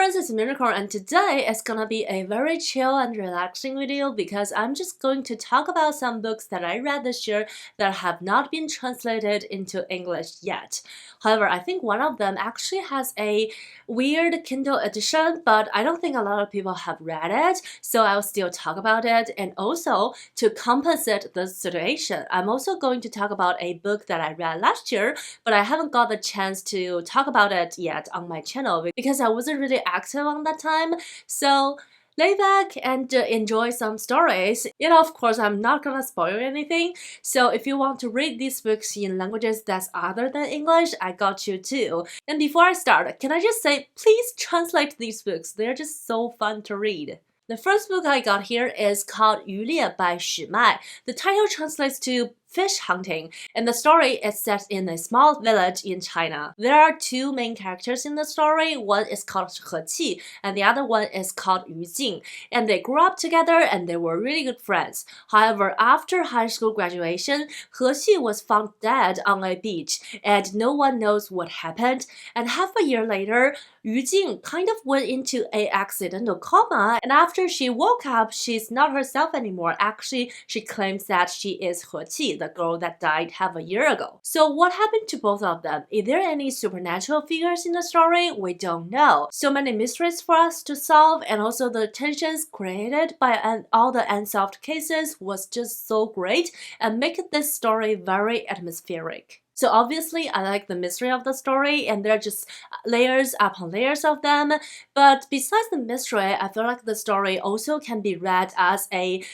friends, it's Miracle, and today is gonna be a very chill and relaxing video because I'm just going to talk about some books that I read this year that have not been translated into English yet. However, I think one of them actually has a weird Kindle edition, but I don't think a lot of people have read it, so I'll still talk about it. And also, to compensate the situation, I'm also going to talk about a book that I read last year, but I haven't got the chance to talk about it yet on my channel because I wasn't really active on that time. So lay back and enjoy some stories. Of course, I'm not gonna spoil anything. So if you want to read these books in languages that's other than English, I got you too. And before I start, can I just say, please translate these books. They're just so fun to read. The first book I got here is called 渔猎 by Shi Mai. The title translates to fish hunting, and the story is set in a small village in China. There are two main characters in the story. One is called 和气 and the other one is called 雫井, and they grew up together and they were really good friends. However, after high school graduation, 和气 was found dead on a beach and no one knows what happened, and half a year later, 雫井kind of went into a accidental coma, and after she woke up, she's not herself anymore. Actually, she claims that she is 和气, the girl that died half a year ago. So what happened to both of them? Is there any supernatural figures in the story? We don't know. So many mysteries for us to solve, and also the tensions created by all the unsolved cases was just so great and make this story very atmospheric. So obviously, I like the mystery of the story, and there are just layers upon layers of them. But besides the mystery, I feel like the story also can be read as a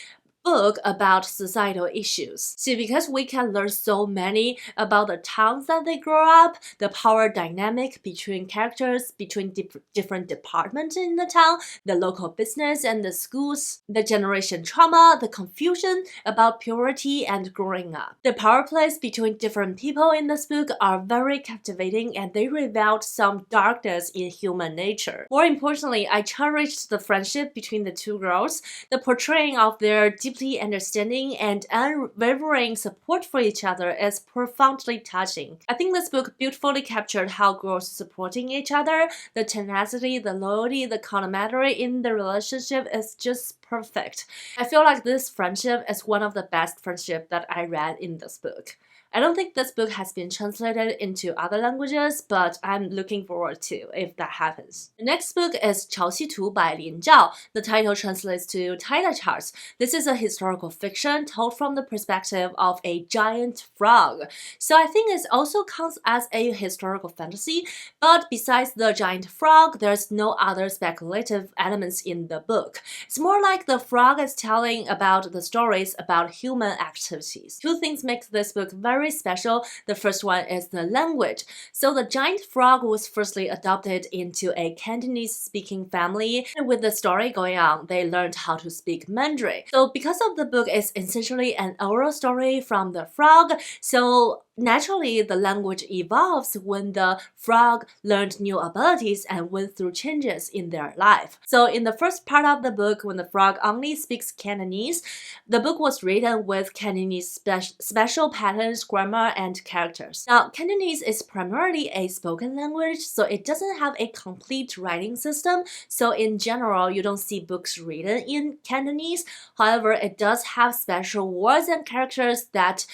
book about societal issues. See, because we can learn so many about the towns that they grow up, the power dynamic between characters, between different departments in the town, the local business and the schools, the generation trauma, the confusion about purity and growing up. The power plays between different people in this book are very captivating, and they revealed some darkness in human nature. More importantly, I cherished the friendship between the two girls, the portraying of their deeply understanding and unwavering support for each other is profoundly touching. I think this book beautifully captured how girls supporting each other, the tenacity, the loyalty, the camaraderie in the relationship is just perfect. I feel like this friendship is one of the best friendships that I read in this book. I don't think this book has been translated into other languages, but I'm looking forward to if that happens. The next book is 潮汐图 by Lin Zhao. The title translates to Tidal charts. This is a historical fiction told from the perspective of a giant frog. So I think it also counts as a historical fantasy, but besides the giant frog, there's no other speculative elements in the book. It's more like the frog is telling about the stories about human activities. Two things make this book very special. The first one is the language. So the giant frog was firstly adopted into a Cantonese-speaking family, and with the story going on, they learned how to speak Mandarin. So because of the book is essentially an oral story from the frog, so naturally, the language evolves when the frog learned new abilities and went through changes in their life. So in the first part of the book, when the frog only speaks Cantonese, the book was written with Cantonese special patterns, grammar, and characters. Now, Cantonese is primarily a spoken language, so it doesn't have a complete writing system. So in general, you don't see books written in Cantonese. However, it does have special words and characters that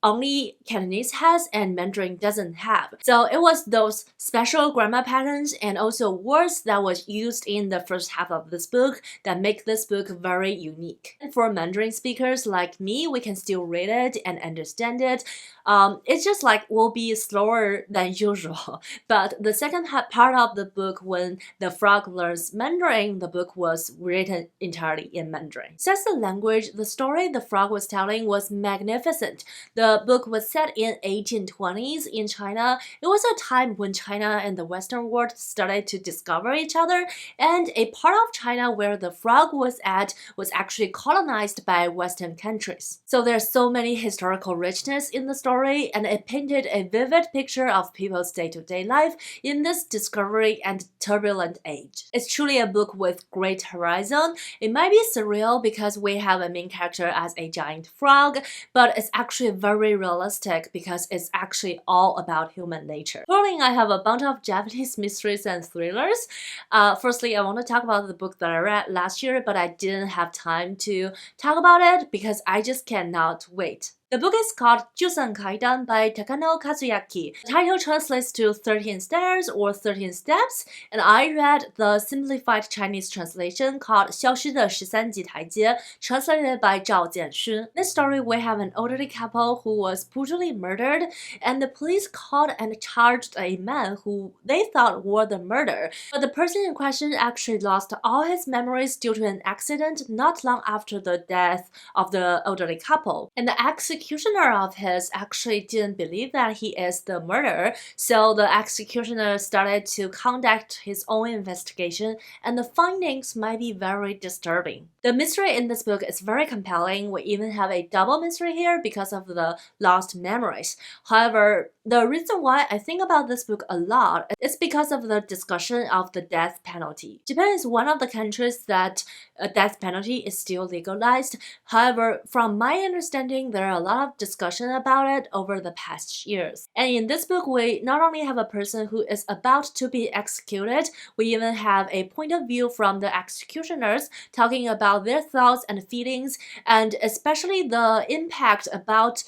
only Cantonese has and Mandarin doesn't have. So it was those special grammar patterns and also words that was used in the first half of this book that make this book very unique. And for Mandarin speakers like me, we can still read it and understand it. It's just like will be slower than usual. But the second part of the book, when the frog learns Mandarin, the book was written entirely in Mandarin. Since the language, the story the frog was telling was magnificent. The book was set in 1820s in China. It was a time when China and the Western world started to discover each other, and a part of China where the frog was at was actually colonized by Western countries. So there's so many historical richness in the story, and it painted a vivid picture of people's day-to-day life in this discovery and turbulent age. It's truly a book with great horizon. It might be surreal because we have a main character as a giant frog, but it's actually very very realistic because it's actually all about human nature. Following, I have a bunch of Japanese mysteries and thrillers. Firstly, I want to talk about the book that I read last year, but I didn't have time to talk about it because I just cannot wait. The book is called 就算階段 by Takano Kazuaki. The title translates to 13 Stairs or 13 Steps, and I read the simplified Chinese translation called 消失的13级台阶, translated by 赵建勋. In this story, we have an elderly couple who was brutally murdered, and the police called and charged a man who they thought were the murderer. But the person in question actually lost all his memories due to an accident not long after the death of the elderly couple. And the executioner of his actually didn't believe that he is the murderer, so the executioner started to conduct his own investigation, and the findings might be very disturbing. The mystery in this book is very compelling. We even have a double mystery here because of the lost memories. However, the reason why I think about this book a lot is because of the discussion of the death penalty. Japan is one of the countries that a death penalty is still legalized. However, from my understanding, there are a lot of discussion about it over the past years. And in this book, we not only have a person who is about to be executed, we even have a point of view from the executioners talking about their thoughts and feelings, and especially the impact about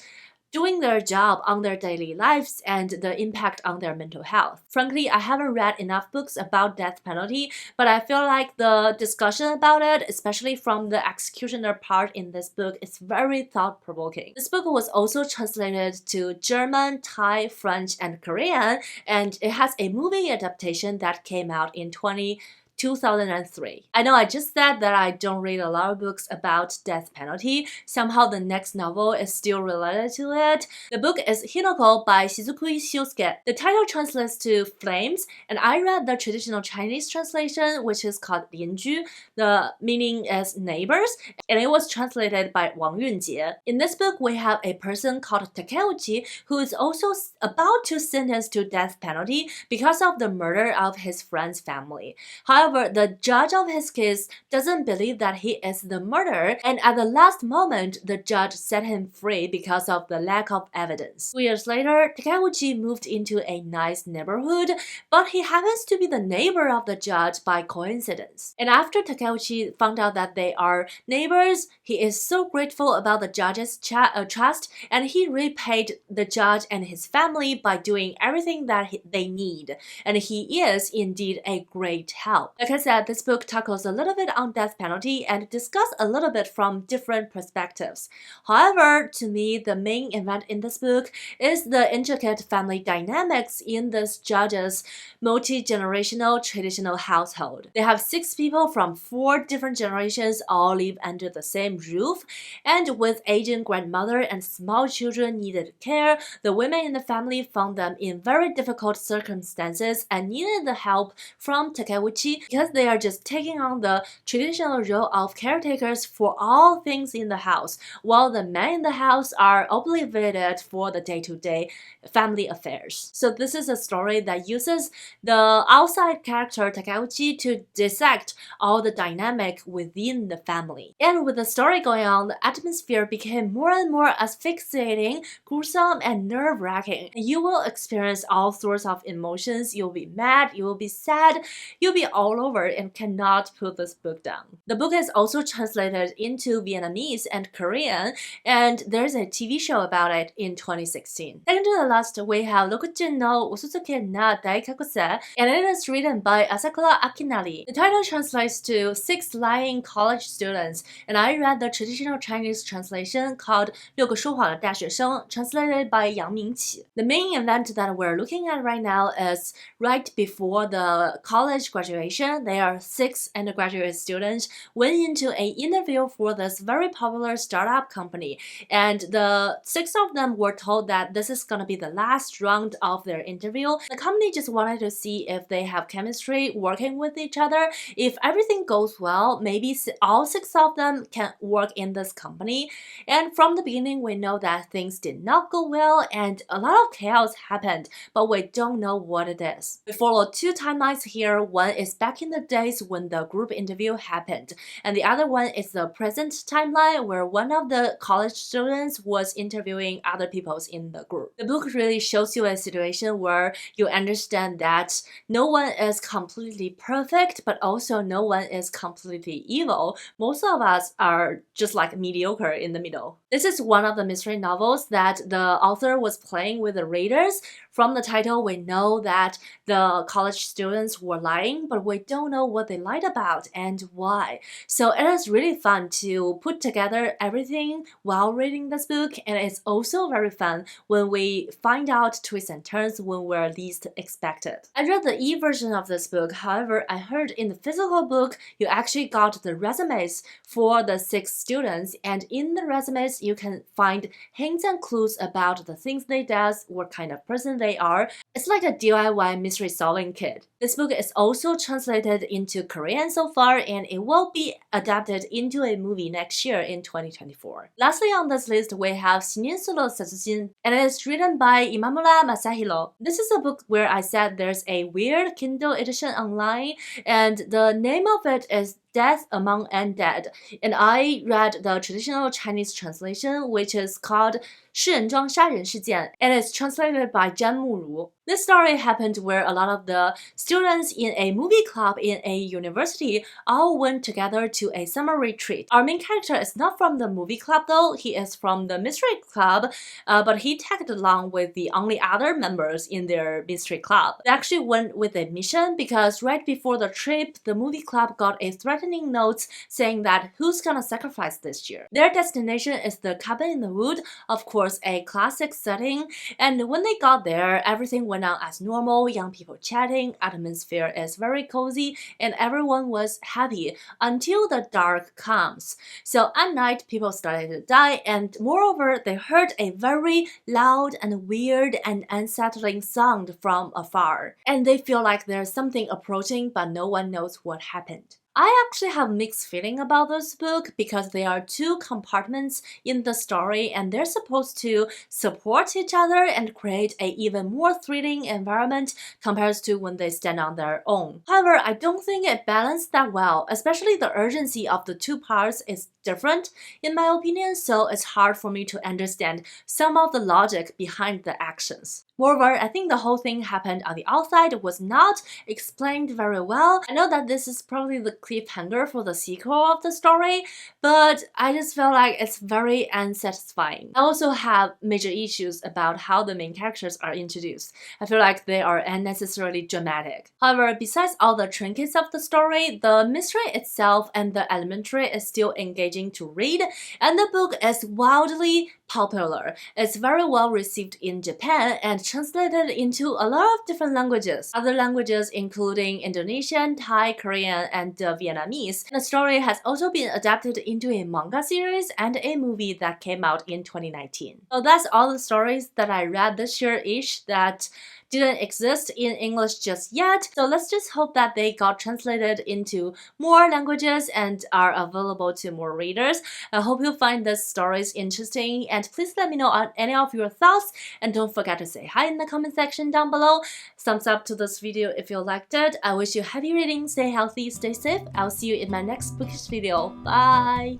doing their job on their daily lives and the impact on their mental health. Frankly, I haven't read enough books about death penalty, but I feel like the discussion about it, especially from the executioner part in this book, is very thought-provoking. This book was also translated to German, Thai, French, and Korean, and it has a movie adaptation that came out in 2003. I know I just said that I don't read a lot of books about death penalty. Somehow the next novel is still related to it. The book is Hinoko by Shizukui Shusuke. The title translates to Flames, and I read the traditional Chinese translation, which is called Lin Zhao. The meaning is neighbors, and it was translated by Wang Yunjie. In this book, we have a person called Takeuchi who is also about to sentence to death penalty because of the murder of his friend's family. However, the judge of his case doesn't believe that he is the murderer, and at the last moment, the judge set him free because of the lack of evidence. 2 years later, Takeuchi moved into a nice neighborhood, but he happens to be the neighbor of the judge by coincidence. And after Takeuchi found out that they are neighbors, he is so grateful about the judge's trust, and he repaid the judge and his family by doing everything that they need. And he is indeed a great help. Like I said, this book tackles a little bit on death penalty and discusses a little bit from different perspectives. However, to me, the main event in this book is the intricate family dynamics in this judge's multi-generational traditional household. They have 6 people from 4 different generations all live under the same roof, and with aging grandmother and small children needed care, the women in the family found them in very difficult circumstances and needed the help from Takeuchi because they are just taking on the traditional role of caretakers for all things in the house, while the men in the house are obliviated for the day-to-day family affairs. So this is a story that uses the outside character Takeuchi to dissect all the dynamic within the family. And with the story going on, the atmosphere became more and more asphyxiating, gruesome, and nerve-wracking. You will experience all sorts of emotions. You'll be mad, you will be sad, you'll be all over and cannot put this book down. The book is also translated into Vietnamese and Korean, and there's a TV show about it in 2016. Second to the last, we have 六人の嘘つきな大学生, and it is written by Asakura Aminari. The title translates to 6 lying college students, and I read the traditional Chinese translation called 六个说谎的大学生, translated by 雁名起. The main event that we're looking at right now is right before the college graduation. There are 6 undergraduate students went into an interview for this very popular startup company, and the 6 of them were told that this is gonna be the last round of their interview. The company just wanted to see if they have chemistry working with each other. If everything goes well, maybe all 6 of them can work in this company. And from the beginning, we know that things did not go well and a lot of chaos happened, but we don't know what it is. We follow 2 timelines here. One is back back in the days when the group interview happened, and the other one is the present timeline where one of the college students was interviewing other people in the group. The book really shows you a situation where you understand that no one is completely perfect, but also no one is completely evil. Most of us are just like mediocre in the middle. This is one of the mystery novels that the author was playing with the readers. From the title, we know that the college students were lying, but we don't know what they lied about and why. So it is really fun to put together everything while reading this book, and it's also very fun when we find out twists and turns when we're least expected. I read the e-version of this book, however, I heard in the physical book, you actually got the resumes for the 6 students, and in the resumes, you can find hints and clues about the things they do, what kind of person they are. It's like a DIY mystery solving kit. This book is also translated into Korean so far, and it will be adapted into a movie next year in 2024. Lastly on this list, we have 屍人荘の殺人, and it is written by Imamura Masahiro. This is a book where I said there's a weird Kindle edition online, and the name of it is Death Among Undead, and I read the traditional Chinese translation, which is called 尸人庄杀人事件, and it's translated by Zhan Muru. This story happened where a lot of the students in a movie club in a university all went together to a summer retreat. Our main character is not from the movie club though, he is from the mystery club, but he tagged along with the only other members in their mystery club. They actually went with a mission because right before the trip, the movie club got a threatening note saying that who's gonna sacrifice this year. Their destination is the cabin in the wood, of course a classic setting, and when they got there, everything went on as normal, young people chatting, atmosphere is very cozy, and everyone was happy until the dark comes. So at night, people started to die, and moreover, they heard a very loud and weird and unsettling sound from afar, and they feel like there's something approaching, but no one knows what happened. I actually have mixed feeling about this book because there are 2 compartments in the story and they're supposed to support each other and create an even more thrilling environment compared to when they stand on their own. However, I don't think it balanced that well, especially the urgency of the 2 parts is different in my opinion, so it's hard for me to understand some of the logic behind the actions. Moreover, I think the whole thing happened on the outside was not explained very well. I know that this is probably the cliffhanger for the sequel of the story, but I just feel like it's very unsatisfying. I also have major issues about how the main characters are introduced. I feel like they are unnecessarily dramatic. However, besides all the trinkets of the story, the mystery itself and the elementary is still engaging to read, and the book is wildly popular. It's very well received in Japan and translated into a lot of different languages. Other languages including Indonesian, Thai, Korean, and Vietnamese. The story has also been adapted into a manga series and a movie that came out in 2019. So that's all the stories that I read this year-ish that didn't exist in English just yet, so let's just hope that they got translated into more languages and are available to more readers. I hope you find these stories interesting, and please let me know on any of your thoughts, and don't forget to say hi in the comment section down below. Thumbs up to this video if you liked it. I wish you happy reading, stay healthy, stay safe. I'll see you in my next bookish video. Bye!